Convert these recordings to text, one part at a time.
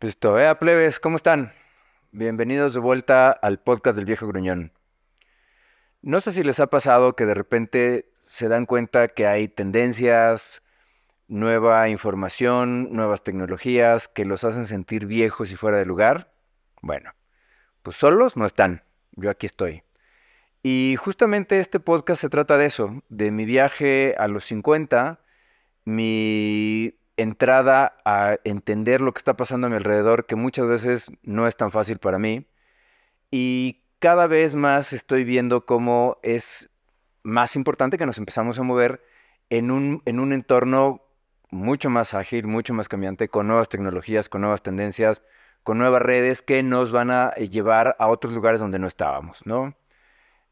Listo, plebes, ¿cómo están? Bienvenidos de vuelta al podcast del Viejo Gruñón. No sé si les ha pasado que de repente se dan cuenta que hay tendencias, nueva información, nuevas tecnologías que los hacen sentir viejos y fuera de lugar. Bueno, pues solos no están. Yo aquí estoy. Y justamente este podcast se trata de eso, de mi viaje a los 50, mi entrada a entender lo que está pasando a mi alrededor, que muchas veces no es tan fácil para mí. Y cada vez más estoy viendo cómo es más importante que nos empezamos a mover en un entorno mucho más ágil, mucho más cambiante, con nuevas tecnologías, con nuevas tendencias, con nuevas redes que nos van a llevar a otros lugares donde no estábamos, ¿no?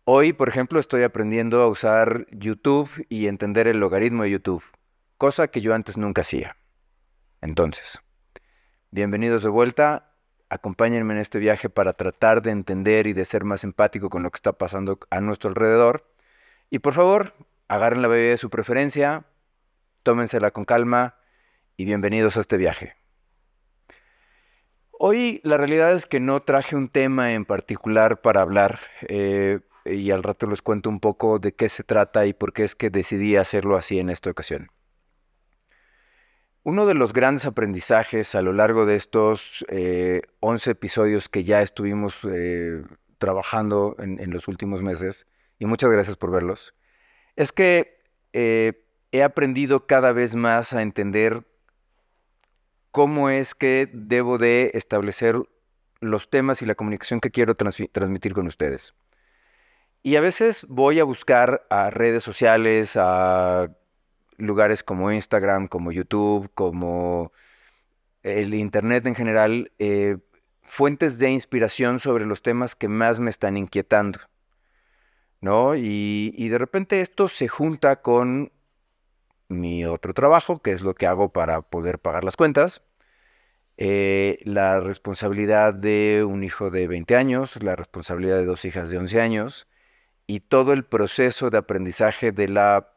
Hoy, por ejemplo, estoy aprendiendo a usar YouTube y entender el logaritmo de YouTube, cosa que yo antes nunca hacía. Entonces, bienvenidos de vuelta. Acompáñenme en este viaje para tratar de entender y de ser más empático con lo que está pasando a nuestro alrededor. Y por favor, agarren la bebida de su preferencia, tómensela con calma y bienvenidos a este viaje. Hoy la realidad es que no traje un tema en particular para hablar, y al rato les cuento un poco de qué se trata y por qué es que decidí hacerlo así en esta ocasión. Uno de los grandes aprendizajes a lo largo de estos 11 episodios que ya estuvimos trabajando en los últimos meses, y muchas gracias por verlos, es que he aprendido cada vez más a entender cómo es que debo de establecer los temas y la comunicación que quiero transmitir con ustedes. Y a veces voy a buscar a redes sociales, a lugares como Instagram, como YouTube, como el Internet en general, fuentes de inspiración sobre los temas que más me están inquietando, ¿no? Y de repente esto se junta con mi otro trabajo, que es lo que hago para poder pagar las cuentas, la responsabilidad de un hijo de 20 años, la responsabilidad de dos hijas de 11 años y todo el proceso de aprendizaje de la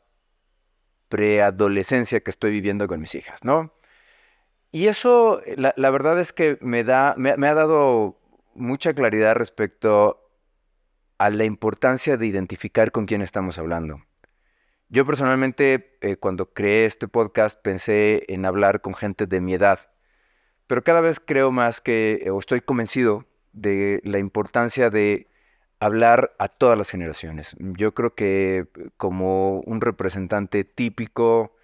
preadolescencia que estoy viviendo con mis hijas, ¿no? Y eso, la verdad es que me ha dado mucha claridad respecto a la importancia de identificar con quién estamos hablando. Yo personalmente, cuando creé este podcast, pensé en hablar con gente de mi edad, pero cada vez creo más o estoy convencido de la importancia de hablar a todas las generaciones. Yo creo que como un representante típico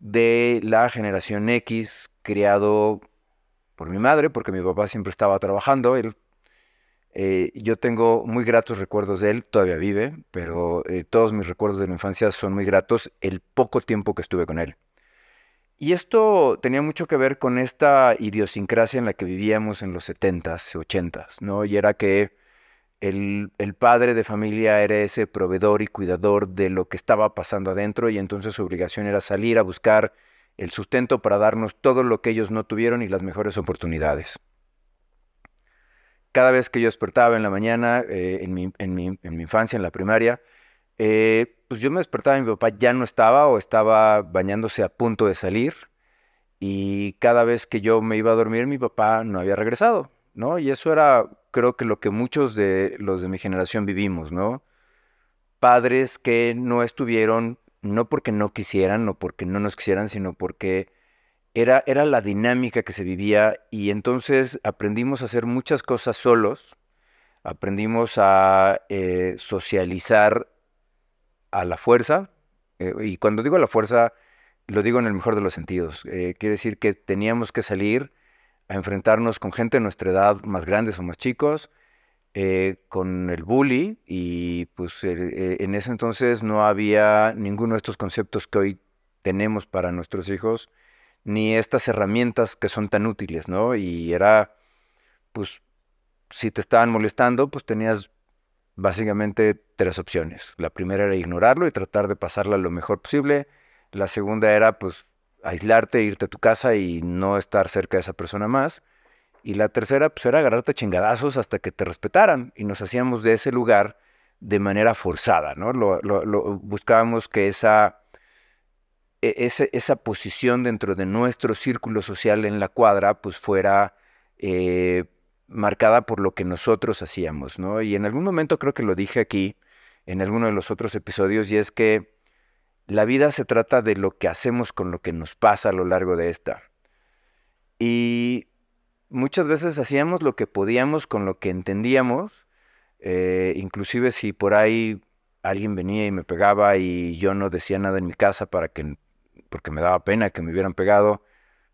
de la generación X, criado por mi madre, porque mi papá siempre estaba trabajando. Yo tengo muy gratos recuerdos de él, todavía vive, pero todos mis recuerdos de la infancia son muy gratos el poco tiempo que estuve con él. Y esto tenía mucho que ver con esta idiosincrasia en la que vivíamos en los 70s, 80s, ¿no? Y era que el padre de familia era ese proveedor y cuidador de lo que estaba pasando adentro y entonces su obligación era salir a buscar el sustento para darnos todo lo que ellos no tuvieron y las mejores oportunidades. Cada vez que yo despertaba en la mañana, en mi infancia, en la primaria, pues yo me despertaba y mi papá ya no estaba o estaba bañándose a punto de salir y cada vez que yo me iba a dormir mi papá no había regresado, ¿no? Y eso era, creo que lo que muchos de los de mi generación vivimos, ¿no? Padres que no estuvieron, no porque no quisieran, no porque no nos quisieran, sino porque era la dinámica que se vivía y entonces aprendimos a hacer muchas cosas solos, aprendimos a socializar a la fuerza, y cuando digo a la fuerza, lo digo en el mejor de los sentidos. Quiere decir que teníamos que salir a enfrentarnos con gente de nuestra edad, más grandes o más chicos, con el bully, y pues en ese entonces no había ninguno de estos conceptos que hoy tenemos para nuestros hijos, ni estas herramientas que son tan útiles, ¿no? Y era, pues, si te estaban molestando, pues tenías básicamente tres opciones. La primera era ignorarlo y tratar de pasarla lo mejor posible. La segunda era, pues, aislarte, irte a tu casa y no estar cerca de esa persona más. Y la tercera, pues, era agarrarte a chingadazos hasta que te respetaran. Y nos hacíamos de ese lugar de manera forzada, ¿no? Buscábamos que esa posición dentro de nuestro círculo social en la cuadra, pues fuera eh, marcada por lo que nosotros hacíamos, ¿no? Y en algún momento creo que lo dije aquí, en alguno de los otros episodios, y es que la vida se trata de lo que hacemos con lo que nos pasa a lo largo de esta. Y muchas veces hacíamos lo que podíamos con lo que entendíamos, inclusive si por ahí alguien venía y me pegaba y yo no decía nada en mi casa porque me daba pena que me hubieran pegado,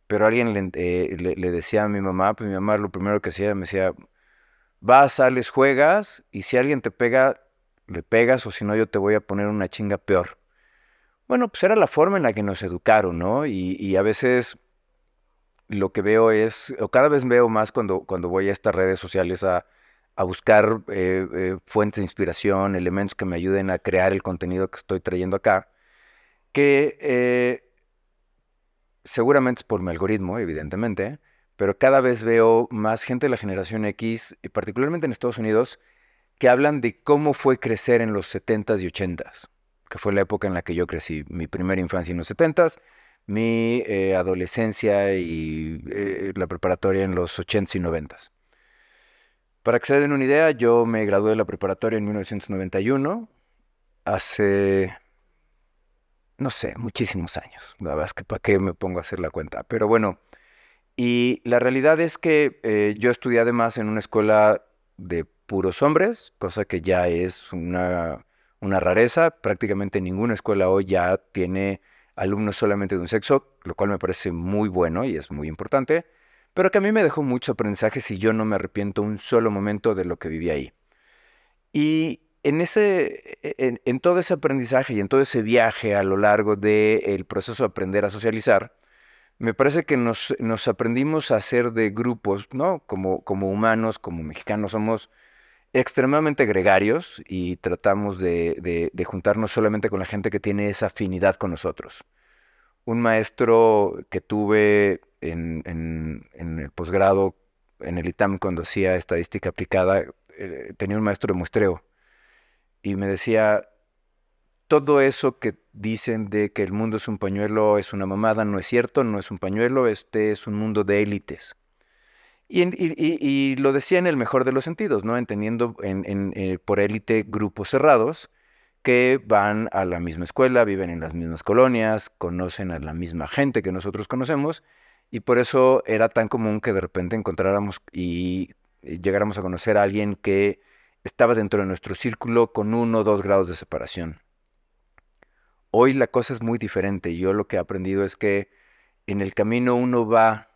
pero alguien le decía a mi mamá, pues mi mamá lo primero que hacía me decía, vas, sales, juegas y si alguien te pega, le pegas o si no yo te voy a poner una chinga peor. Bueno, pues era la forma en la que nos educaron, ¿no? Y a veces lo que veo es, o cada vez veo más cuando voy a estas redes sociales a buscar fuentes de inspiración, elementos que me ayuden a crear el contenido que estoy trayendo acá, que seguramente es por mi algoritmo, evidentemente, pero cada vez veo más gente de la generación X, y particularmente en Estados Unidos, que hablan de cómo fue crecer en los 70s y 80s, que fue la época en la que yo crecí, mi primera infancia en los 70s, mi adolescencia y la preparatoria en los 80s y 90s. Para que se den una idea, yo me gradué de la preparatoria en 1991, hace, no sé, muchísimos años. La verdad es que para qué me pongo a hacer la cuenta. Pero bueno, y la realidad es que yo estudié además en una escuela de puros hombres, cosa que ya es una rareza. Prácticamente ninguna escuela hoy ya tiene alumnos solamente de un sexo, lo cual me parece muy bueno y es muy importante, pero que a mí me dejó mucho aprendizaje si yo no me arrepiento un solo momento de lo que viví ahí. Y en todo ese aprendizaje y en todo ese viaje a lo largo del proceso de aprender a socializar, me parece que nos aprendimos a hacer de grupos, ¿no? Como humanos, como mexicanos, somos extremadamente gregarios y tratamos de juntarnos solamente con la gente que tiene esa afinidad con nosotros. Un maestro que tuve en el posgrado, en el ITAM, cuando hacía estadística aplicada, tenía un maestro de muestreo y me decía, todo eso que dicen de que el mundo es un pañuelo es una mamada, no es cierto, no es un pañuelo, este es un mundo de élites. Y lo decía en el mejor de los sentidos, ¿no? Entendiendo por élite grupos cerrados que van a la misma escuela, viven en las mismas colonias, conocen a la misma gente que nosotros conocemos, y por eso era tan común que de repente encontráramos y llegáramos a conocer a alguien que estaba dentro de nuestro círculo con 1 o 2 grados de separación. Hoy la cosa es muy diferente. Yo lo que he aprendido es que en el camino uno va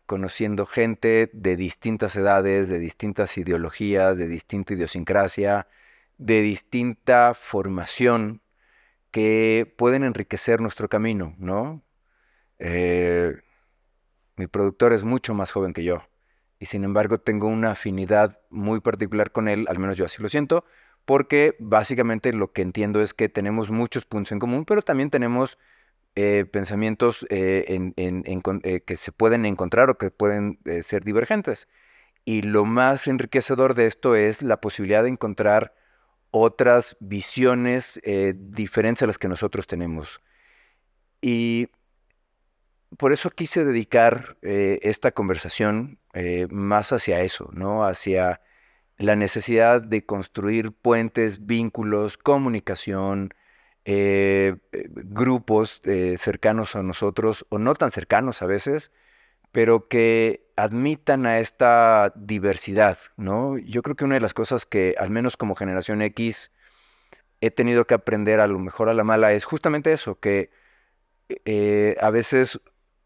conociendo gente de distintas edades, de distintas ideologías, de distinta idiosincrasia, de distinta formación que pueden enriquecer nuestro camino, ¿no? Eh, Mi productor es mucho más joven que yo y sin embargo tengo una afinidad muy particular con él, al menos yo así lo siento, porque básicamente lo que entiendo es que tenemos muchos puntos en común, pero también tenemos pensamientos que se pueden encontrar o que pueden ser divergentes. Y lo más enriquecedor de esto es la posibilidad de encontrar otras visiones diferentes a las que nosotros tenemos. Y por eso quise dedicar esta conversación más hacia eso, ¿no? Hacia la necesidad de construir puentes, vínculos, comunicación, grupos cercanos a nosotros o no tan cercanos a veces, pero que admitan a esta diversidad, ¿no? Yo creo que una de las cosas que, al menos como generación X, he tenido que aprender a lo mejor a la mala es justamente eso, que a veces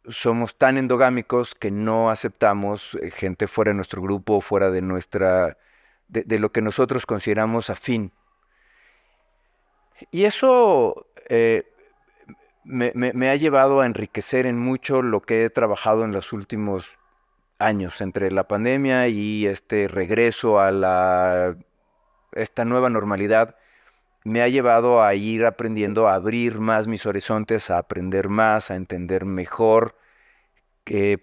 somos tan endogámicos que no aceptamos gente fuera de nuestro grupo, fuera de de lo que nosotros consideramos afín. Y eso me ha llevado a enriquecer en mucho lo que he trabajado en los últimos años, entre la pandemia y este regreso a esta nueva normalidad. Me ha llevado a ir aprendiendo a abrir más mis horizontes, a aprender más, a entender mejor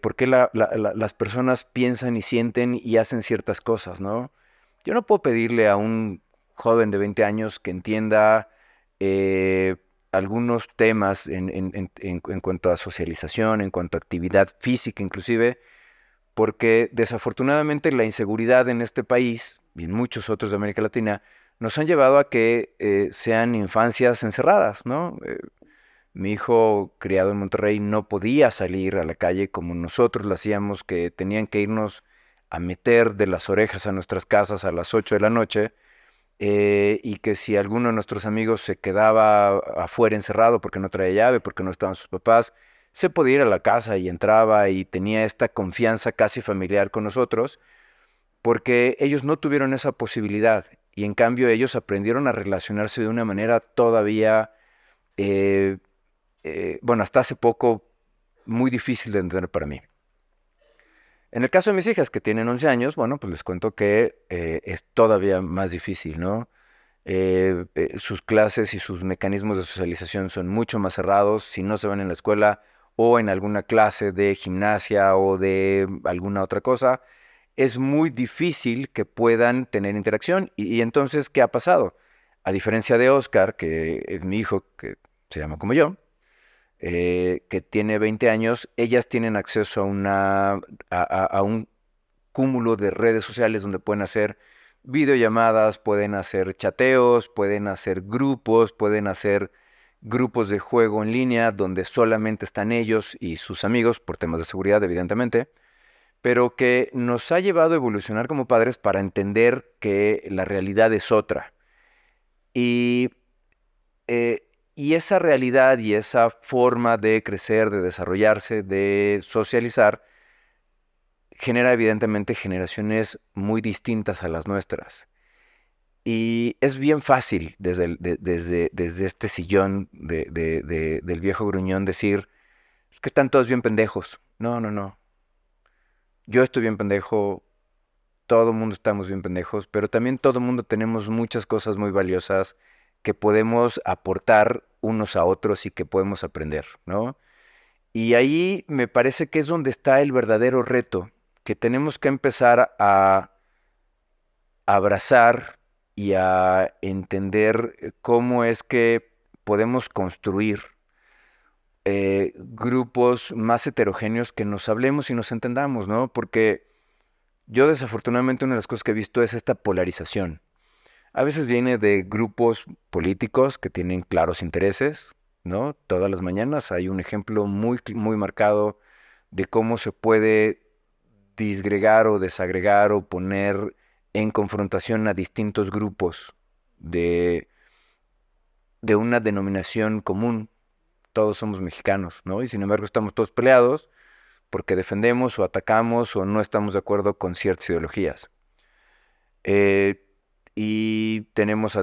por qué las personas piensan y sienten y hacen ciertas cosas, ¿no? Yo no puedo pedirle a un joven de 20 años que entienda eh, algunos temas en cuanto a socialización, en cuanto a actividad física inclusive, porque desafortunadamente la inseguridad en este país y en muchos otros de América Latina nos han llevado a que sean infancias encerradas, ¿no? Mi hijo, criado en Monterrey, no podía salir a la calle como nosotros lo hacíamos, que tenían que irnos a meter de las orejas a nuestras casas a las 8 de la noche, y que si alguno de nuestros amigos se quedaba afuera encerrado porque no traía llave, porque no estaban sus papás, se podía ir a la casa y entraba y tenía esta confianza casi familiar con nosotros, porque ellos no tuvieron esa posibilidad y en cambio ellos aprendieron a relacionarse de una manera todavía, eh, bueno, hasta hace poco, muy difícil de entender para mí. En el caso de mis hijas que tienen 11 años, bueno, pues les cuento que es todavía más difícil, ¿no? Sus clases y sus mecanismos de socialización son mucho más cerrados si no se van en la escuela o en alguna clase de gimnasia o de alguna otra cosa. Es muy difícil que puedan tener interacción. Y entonces, ¿qué ha pasado? A diferencia de Oscar, que es mi hijo, que se llama como yo, que tiene 20 años, ellas tienen acceso a, a un cúmulo de redes sociales donde pueden hacer videollamadas, pueden hacer chateos, pueden hacer grupos de juego en línea donde solamente están ellos y sus amigos, por temas de seguridad, evidentemente, pero que nos ha llevado a evolucionar como padres para entender que la realidad es otra. Y, y esa realidad y esa forma de crecer, de desarrollarse, de socializar, genera evidentemente generaciones muy distintas a las nuestras. Y es bien fácil desde este sillón del viejo gruñón decir, es que están todos bien pendejos. No, no, no. Yo estoy bien pendejo, todo el mundo estamos bien pendejos, pero también todo el mundo tenemos muchas cosas muy valiosas que podemos aportar unos a otros y que podemos aprender, ¿no? Y ahí me parece que es donde está el verdadero reto, que tenemos que empezar a abrazar y a entender cómo es que podemos construir grupos más heterogéneos que nos hablemos y nos entendamos, ¿no? Porque yo desafortunadamente una de las cosas que he visto es esta polarización. A veces viene de grupos políticos que tienen claros intereses, ¿no? Todas las mañanas hay un ejemplo muy marcado de cómo se puede disgregar o desagregar o poner en confrontación a distintos grupos de, de una denominación común. Todos somos mexicanos, ¿no? Y sin embargo estamos todos peleados porque defendemos o atacamos o no estamos de acuerdo con ciertas ideologías. Eh, y tenemos